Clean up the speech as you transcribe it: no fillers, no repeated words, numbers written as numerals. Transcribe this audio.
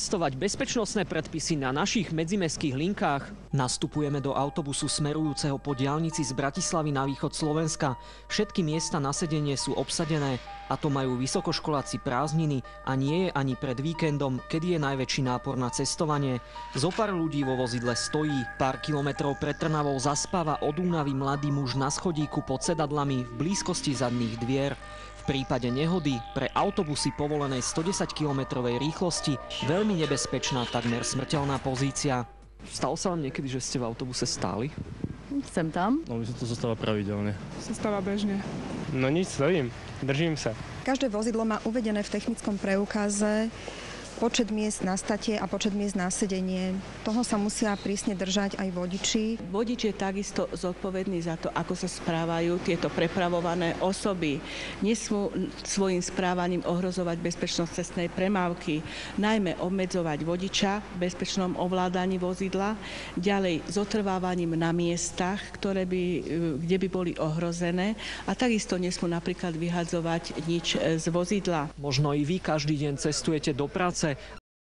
testovať bezpečnostné predpisy na našich medzimestských linkách. Nastupujeme do autobusu smerujúceho po diaľnici z Bratislavy na východ Slovenska. Všetky miesta na sedenie sú obsadené, a to majú vysokoškoláci prázdniny a nie je ani pred víkendom, kedy je najväčší nápor na cestovanie. Zopár ľudí vo vozidle stojí. Pár kilometrov pred Trnavou zaspáva od únavy mladý muž na schodíku pod sedadlami v blízkosti zadných dvier. V prípade nehody pre autobusy povolenej 110-kilometrovej rýchlosti veľmi nebezpečná, takmer smrteľná pozícia. Stalo sa vám niekedy, že ste v autobuse stáli? Sem tam. No, mi sa to zostáva pravidelne. Sa stáva bežne. No nič, stojím, držím sa. Každé vozidlo má uvedené v technickom preukaze počet miest na statie a počet miest na sedenie. Toho sa musia prísne držať aj vodiči. Vodič je takisto zodpovedný za to, ako sa správajú tieto prepravované osoby. Nesmú svojím správaním ohrozovať bezpečnosť cestnej premávky, najmä obmedzovať vodiča v bezpečnom ovládaní vozidla, ďalej zotrvávaním na miestach, kde by boli ohrozené, a takisto nesmú napríklad vyhadzovať nič z vozidla. Možno i vy každý deň cestujete do práce